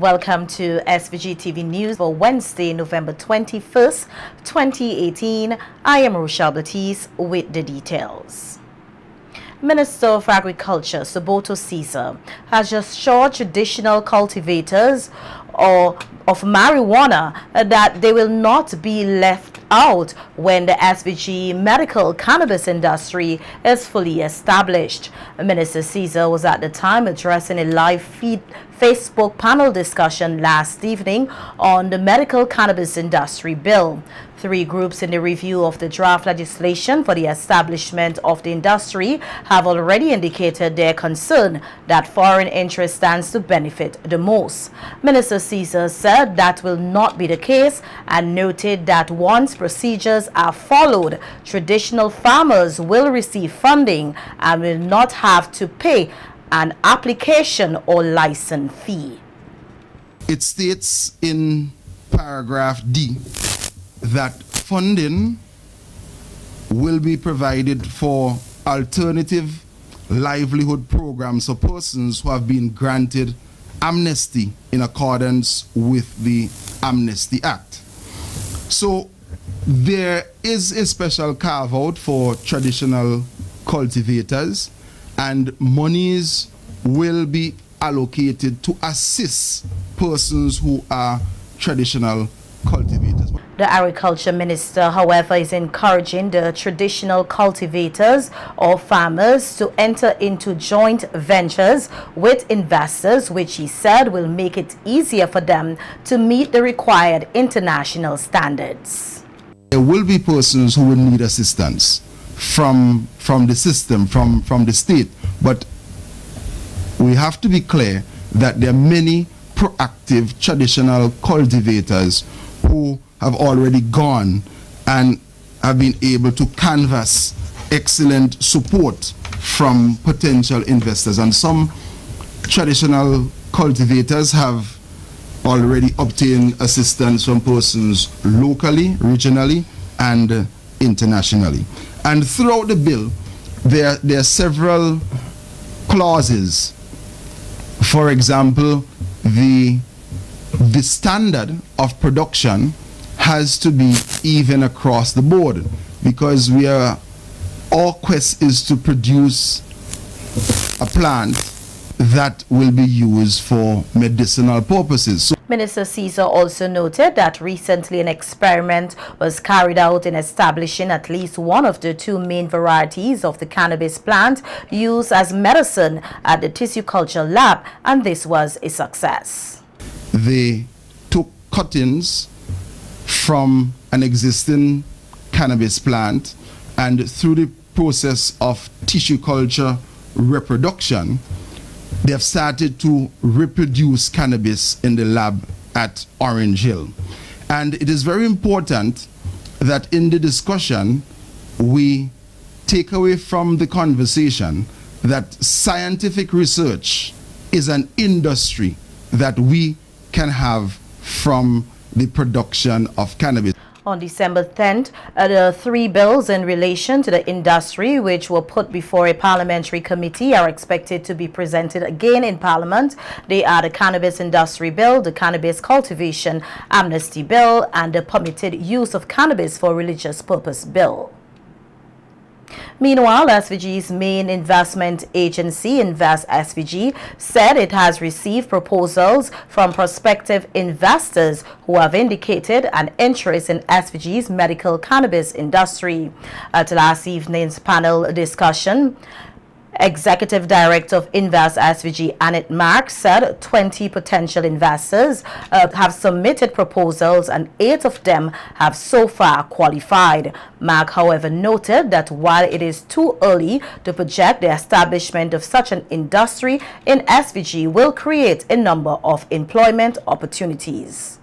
Welcome to SVG-TV News for Wednesday, November 21st, 2018. I am Rochelle Baptiste with the details. Minister for Agriculture, Soboto Caesar, has assured traditional cultivators of marijuana that they will not be left out when the SVG medical cannabis industry is fully established. Minister Caesar was at the time addressing a live Facebook panel discussion last evening on the medical cannabis industry bill. 3 groups in the review of the draft legislation for the establishment of the industry have already indicated their concern that foreign interest stands to benefit the most. Minister Caesar said that will not be the case and noted that once procedures are followed, traditional farmers will receive funding and will not have to pay an application or license fee. It states in paragraph D that funding will be provided for alternative livelihood programs for persons who have been granted amnesty in accordance with the Amnesty Act. So there is a special carve-out for traditional cultivators, and monies will be allocated to assist persons who are traditional cultivators. The Agriculture Minister, however, is encouraging the traditional cultivators or farmers to enter into joint ventures with investors, which he said will make it easier for them to meet the required international standards. There will be persons who will need assistance from the system, from the state, but we have to be clear that there are many proactive traditional cultivators who have already gone and have been able to canvass excellent support from potential investors, and some traditional cultivators have already obtained assistance from persons locally, regionally, and internationally. And throughout the bill, there are several clauses. For example, the standard of production has to be even across the board, because our quest is to produce a plant that will be used for medicinal purposes. So Minister Caesar also noted that recently an experiment was carried out in establishing at least one of the 2 main varieties of the cannabis plant used as medicine at the tissue culture lab, and this was a success. They took cuttings from an existing cannabis plant, and through the process of tissue culture reproduction, they have started to reproduce cannabis in the lab at Orange Hill. And it is very important that in the discussion we take away from the conversation that scientific research is an industry that we can have from the production of cannabis. On December 10th, the 3 bills in relation to the industry, which were put before a parliamentary committee, are expected to be presented again in Parliament. They are the Cannabis Industry Bill, the Cannabis Cultivation Amnesty Bill, and the Permitted Use of Cannabis for Religious Purpose Bill. Meanwhile, SVG's main investment agency, Invest SVG, said it has received proposals from prospective investors who have indicated an interest in SVG's medical cannabis industry. At last evening's panel discussion, Executive Director of Invest SVG, Annette Mark, said 20 potential investors have submitted proposals and 8 of them have so far qualified. Mark, however, noted that while it is too early to project the establishment of such an industry in SVG will create a number of employment opportunities.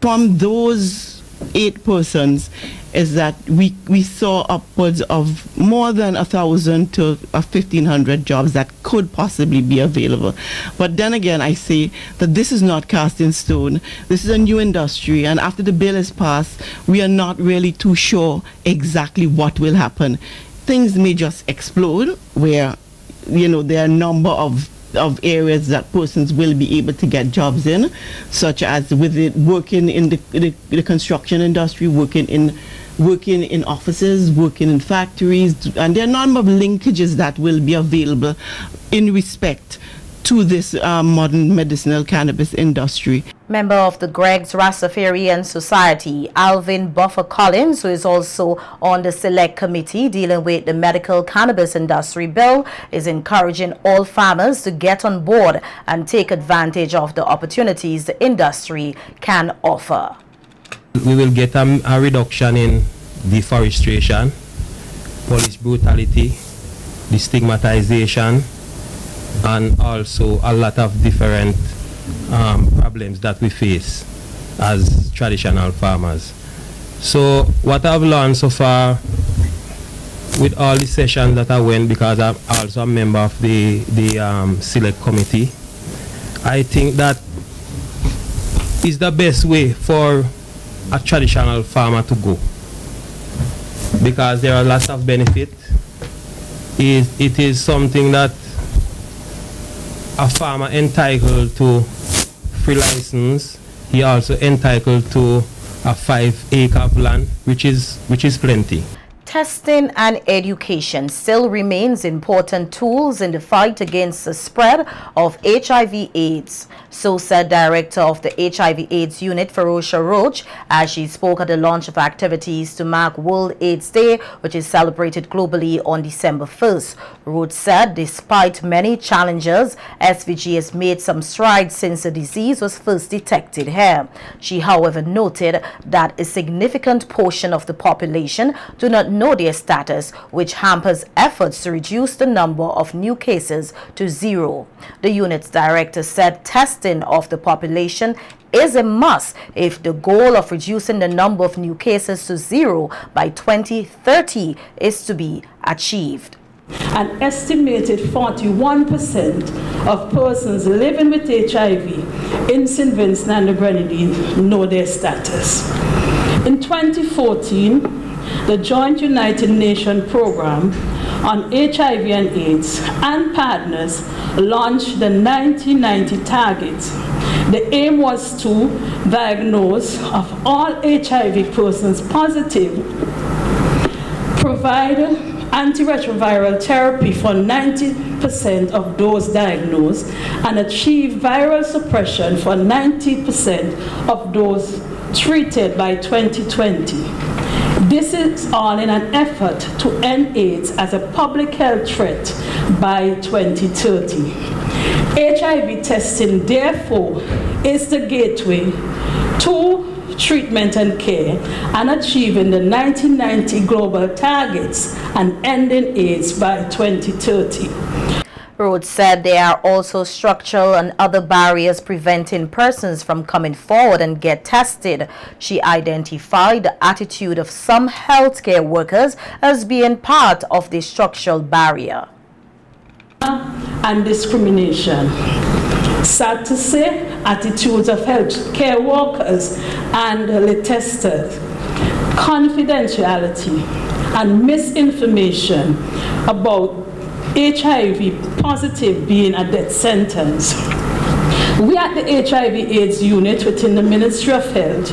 From those 8 persons is that we saw upwards of more than 1,000 to 1,500 jobs that could possibly be available. But then again, I say that this is not cast in stone. This is a new industry, and after the bill is passed, we are not really too sure exactly what will happen. Things may just explode where, you know, there are a number of of areas that persons will be able to get jobs in, such as working in the construction industry, working in offices, working in factories, and there are a number of linkages that will be available in respect to this modern medicinal cannabis industry. Member of the Greg's Rastafarian Society, Alvin Buffer Collins, who is also on the Select Committee dealing with the medical cannabis industry bill, is encouraging all farmers to get on board and take advantage of the opportunities the industry can offer. We will get a reduction in deforestation, police brutality, the stigmatization, and also a lot of different problems that we face as traditional farmers. So what I've learned so far with all the sessions that I went, because I'm also a member of the Select Committee, I think that is the best way for a traditional farmer to go, because there are lots of benefits. It is something that a farmer entitled to free license. He also entitled to a 5-acre of land, which is plenty. Testing and education still remains important tools in the fight against the spread of HIV/AIDS. So said Director of the HIV/AIDS Unit, Ferocious Roach, as she spoke at the launch of activities to mark World AIDS Day, which is celebrated globally on December 1st. Roach said despite many challenges, SVG has made some strides since the disease was first detected here. She, however, noted that a significant portion of the population do not know their status, which hampers efforts to reduce the number of new cases to zero. The unit's director said testing of the population is a must if the goal of reducing the number of new cases to zero by 2030 is to be achieved. An estimated 41% of persons living with HIV in St. Vincent and the Grenadines know their status. In 2014, the Joint United Nations Program on HIV and AIDS and partners launched the 1990 targets. The aim was to diagnose of all HIV persons positive, provide antiretroviral therapy for 90% of those diagnosed, and achieve viral suppression for 90% of those treated by 2020. This is all in an effort to end AIDS as a public health threat by 2030. HIV testing, therefore, is the gateway to treatment and care and achieving the 1990 global targets and ending AIDS by 2030. Rhodes said there are also structural and other barriers preventing persons from coming forward and get tested. She identified the attitude of some healthcare workers as being part of the structural barrier. And discrimination. Sad to say, attitudes of healthcare workers and the testers, confidentiality and misinformation about HIV positive being a death sentence. We at the HIV/AIDS unit within the Ministry of Health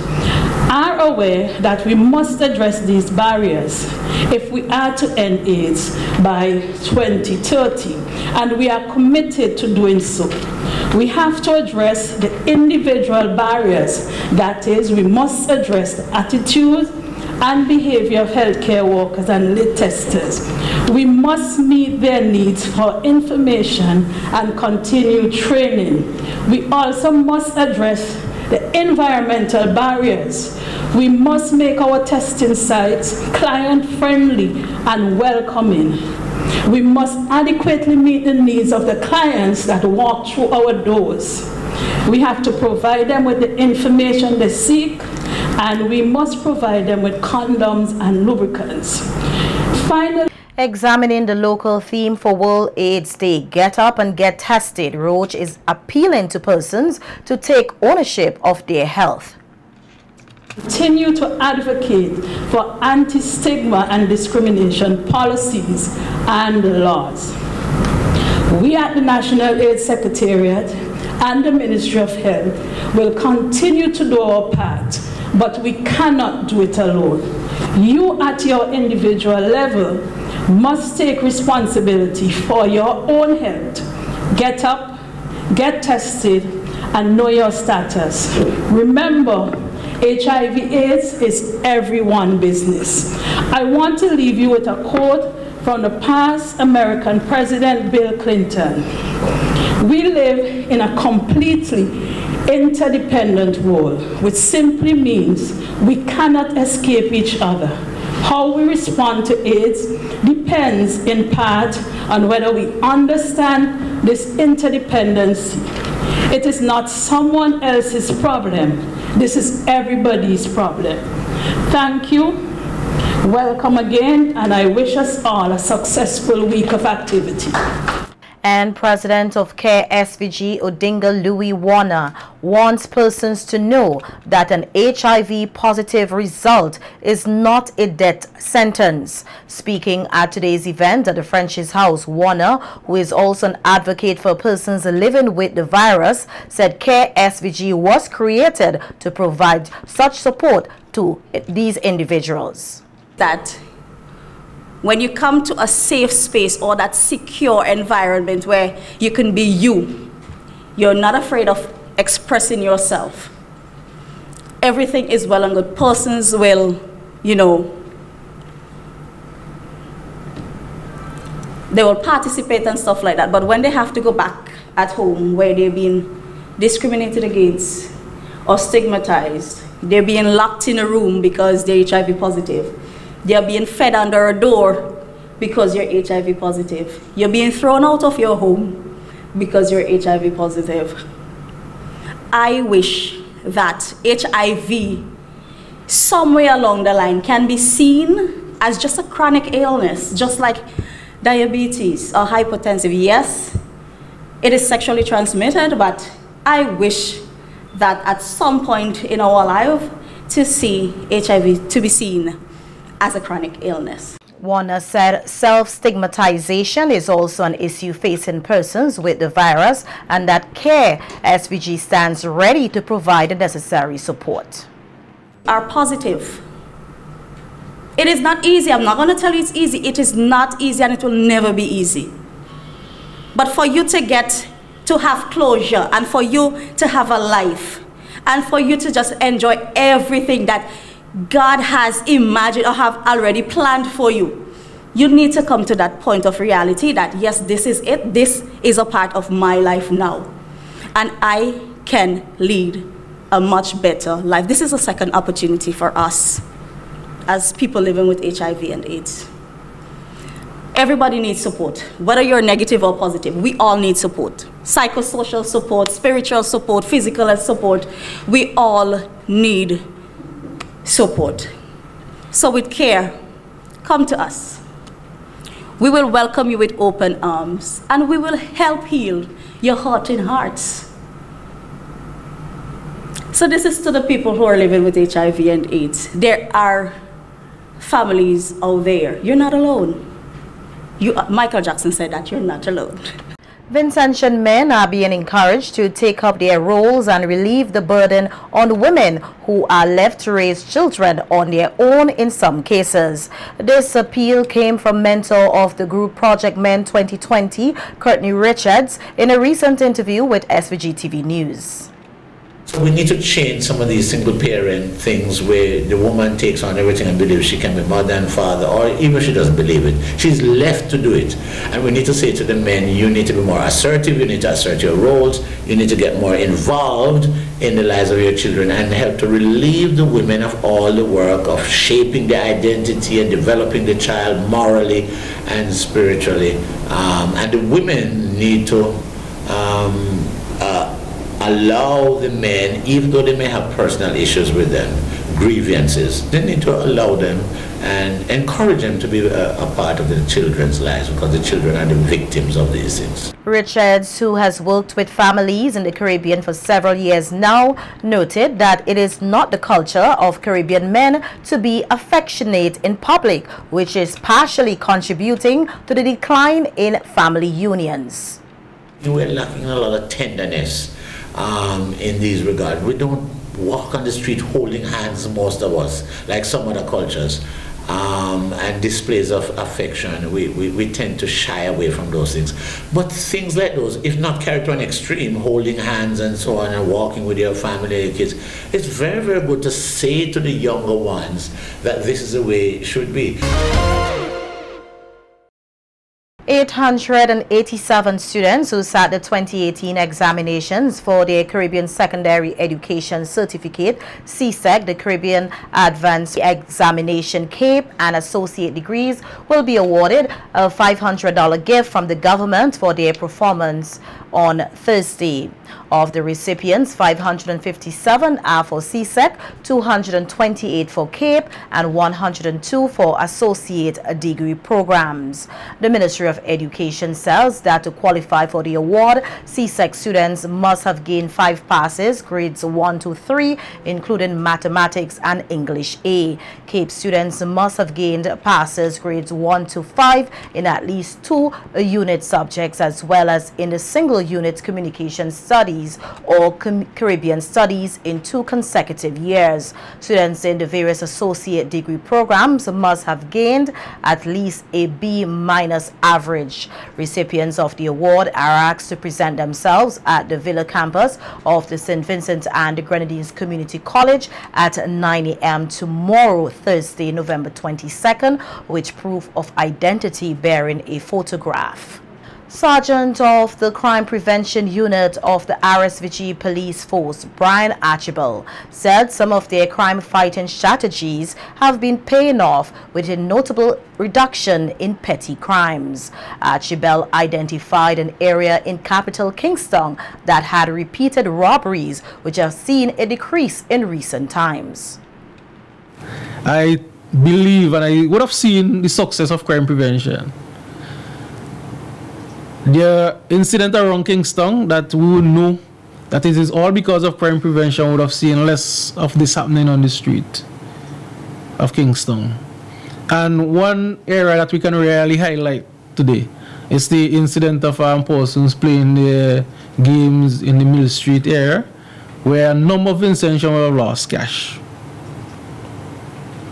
are aware that we must address these barriers if we are to end AIDS by 2030, and we are committed to doing so. We have to address the individual barriers, that is, we must address the attitude and behavior of healthcare workers and lead testers. We must meet their needs for information and continued training. We also must address the environmental barriers. We must make our testing sites client-friendly and welcoming. We must adequately meet the needs of the clients that walk through our doors. We have to provide them with the information they seek, and we must provide them with condoms and lubricants. Finally, examining the local theme for World AIDS Day, Get Up and Get Tested, Roach is appealing to persons to take ownership of their health. Continue to advocate for anti-stigma and discrimination policies and laws. We at the National AIDS Secretariat and the Ministry of Health will continue to do our part, but we cannot do it alone. You at your individual level must take responsibility for your own health. Get up, get tested, and know your status. Remember, HIV/AIDS is everyone's business. I want to leave you with a quote from the past American President Bill Clinton. We live in a completely interdependent world, which simply means we cannot escape each other. How we respond to AIDS depends in part on whether we understand this interdependence. It is not someone else's problem. This is everybody's problem. Thank you. Welcome again, and I wish us all a successful week of activity. And President of CARE SVG, Odinga Louis Warner, wants persons to know that an HIV-positive result is not a death sentence. Speaking at today's event at the French's House, Warner, who is also an advocate for persons living with the virus, said CARE SVG was created to provide such support to these individuals. That when you come to a safe space or that secure environment where you can be you, you're not afraid of expressing yourself. Everything is well and good. Persons will, you know, they will participate and stuff like that. But when they have to go back at home where they're being discriminated against or stigmatized, they're being locked in a room because they're HIV positive. They're being fed under a door because you're HIV positive. You're being thrown out of your home because you're HIV positive. I wish that HIV, somewhere along the line, can be seen as just a chronic illness, just like diabetes or hypertension. Yes, it is sexually transmitted, but I wish that at some point in our life to see HIV to be seen as a chronic illness. Warner said self-stigmatization is also an issue facing persons with the virus and that CARE SVG stands ready to provide the necessary support. Are positive. It is not easy. I'm not going to tell you it's easy. It is not easy and it will never be easy. But for you to have closure and for you to have a life and for you to just enjoy everything that God has imagined or have already planned for you, you need to come to that point of reality that yes, this is it. This is a part of my life now. And I can lead a much better life. This is a second opportunity for us as people living with HIV and AIDS. Everybody needs support, whether you're negative or positive. We all need support. Psychosocial support, spiritual support, physical support. We all need support. So with CARE, come to us. We will welcome you with open arms and we will help heal your hurting hearts. So this is to the people who are living with HIV and AIDS. There are families out there. You're not alone. Michael Jackson said that you're not alone. Vincentian men are being encouraged to take up their roles and relieve the burden on women who are left to raise children on their own in some cases. This appeal came from mentor of the group Project Men 2020, Courtney Richards, in a recent interview with SVG-TV News. So we need to change some of these single parent things where the woman takes on everything and believes she can be mother and father, or even if she doesn't believe it, she's left to do it. And we need to say to the men, you need to be more assertive, you need to assert your roles, you need to get more involved in the lives of your children and help to relieve the women of all the work of shaping the identity and developing the child morally and spiritually. And the women need to allow the men, even though they may have personal issues with them, grievances, they need to allow them and encourage them to be a part of the children's lives, because the children are the victims of these things. Richards, who has worked with families in the Caribbean for several years now, noted that it is not the culture of Caribbean men to be affectionate in public, which is partially contributing to the decline in family unions. We're lacking a lot of tenderness in these regards. We don't walk on the street holding hands, most of us, like some other cultures, and displays of affection. We tend to shy away from those things. But things like those, if not carried to an extreme, holding hands and so on, and walking with your family and kids, it's very, very good to say to the younger ones that this is the way it should be. 887 students who sat the 2018 examinations for their Caribbean Secondary Education Certificate, CSEC, the Caribbean Advanced Examination CAPE, and associate degrees will be awarded a $500 gift from the government for their performance on Thursday. Of the recipients, 557 are for CSEC, 228 for CAPE, and 102 for associate degree programs. The Ministry of Education says that to qualify for the award, CSEC students must have gained 5 passes, grades 1 to 3, including mathematics and English A. CAPE students must have gained passes, grades 1 to 5, in at least 2 unit subjects, as well as in the single unit communication studies or Caribbean studies in 2 consecutive years. Students in the various associate degree programs must have gained at least a B- average. Recipients of the award are asked to present themselves at the Villa campus of the St. Vincent and the Grenadines Community College at 9 a.m. tomorrow, Thursday, November 22nd, with proof of identity bearing a photograph. Sergeant of the Crime Prevention Unit of the RSVG Police Force, Brian Archibald, said some of their crime-fighting strategies have been paying off with a notable reduction in petty crimes. Archibald identified an area in capital Kingston that had repeated robberies, which have seen a decrease in recent times. I believe, and I would have seen the success of crime prevention. The incident around Kingston that we would know that it is all because of crime prevention, would have seen less of this happening on the street of Kingston. And one area that we can really highlight today is the incident of persons playing the games in the Mill Street area, where a number of Vincentians have lost cash.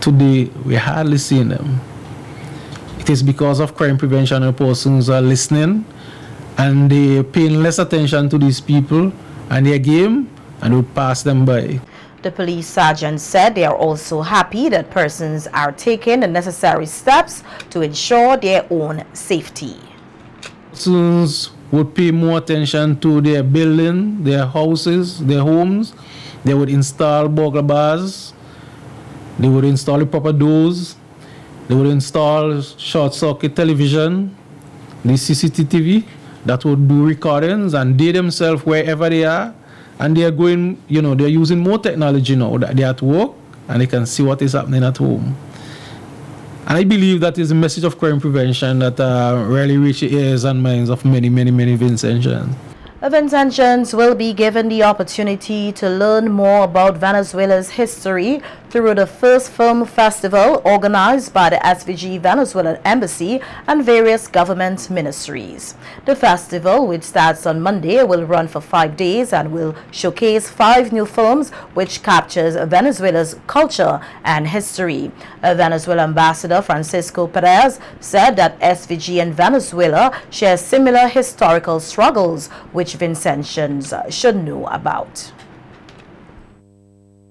Today, we hardly see them. It is because of crime prevention and persons are listening and they paying less attention to these people and their game, and would pass them by. The police sergeant said they are also happy that persons are taking the necessary steps to ensure their own safety. Persons would pay more attention to their building, their houses, their homes. They would install burglar bars. They would install the proper doors. They would install short-circuit television, the CCTV, that would do recordings, and they themselves, wherever they are, and they are going, you know, they're using more technology now that they're at work and they can see what is happening at home. And I believe that is a message of crime prevention that really reaches the ears and minds of many, many, many Vincentians. Vincentians will be given the opportunity to learn more about Venezuela's history through the first film festival organized by the SVG Venezuelan Embassy and various government ministries. The festival, which starts on Monday, will run for 5 days and will showcase 5 new films which captures Venezuela's culture and history. Venezuelan Ambassador Francisco Perez said that SVG and Venezuela share similar historical struggles which Vincentians should know about.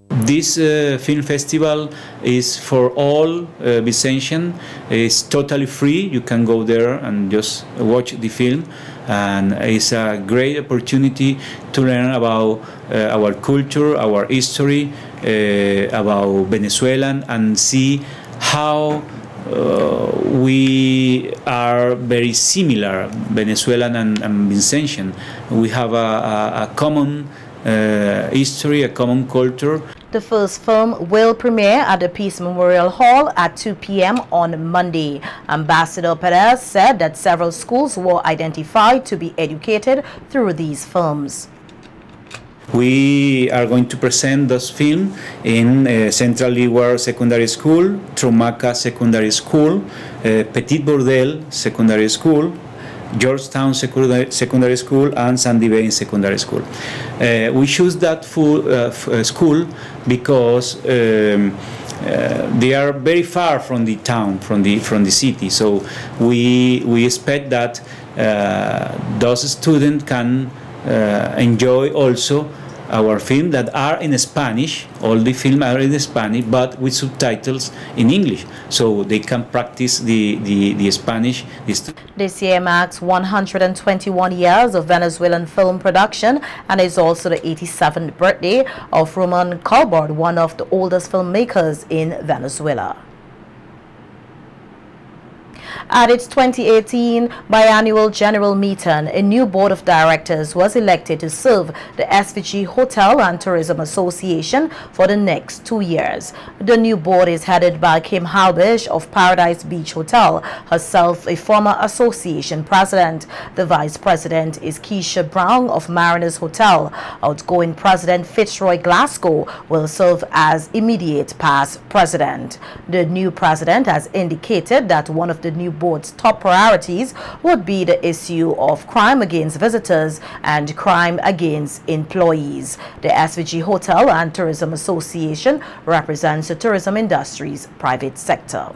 This film festival is for all Vincentians. It's totally free. You can go there and just watch the film, and it's a great opportunity to learn about our culture, our history, about Venezuelan, and see how we are very similar, Venezuelan and Vincentian. We have a common history, a common culture. The first film will premiere at the Peace Memorial Hall at 2 p.m. on Monday. Ambassador Perez said that several schools were identified to be educated through these films. We are going to present this film in Central Leeward Secondary School, Tromaca Secondary School, Petit Bordel Secondary School, Georgetown Secondary School, and Sandy Bay Secondary School. We choose that school because they are very far from the town, from the city. So we expect that those students can enjoy also our film that are in Spanish. All the films are in Spanish, but with subtitles in English, so they can practice the Spanish. This year marks 121 years of Venezuelan film production and is also the 87th birthday of Roman Colbert, one of the oldest filmmakers in Venezuela. At its 2018 biannual general meeting, a new board of directors was elected to serve the SVG Hotel and Tourism Association for the next 2 years. The new board is headed by Kim Halbish of Paradise Beach Hotel, herself a former association president. The vice president is Keisha Brown of Mariners Hotel. Outgoing president Fitzroy Glasgow will serve as immediate past president. The new president has indicated that one of the new board's top priorities would be the issue of crime against visitors and crime against employees. The SVG Hotel and Tourism Association represents the tourism industry's private sector.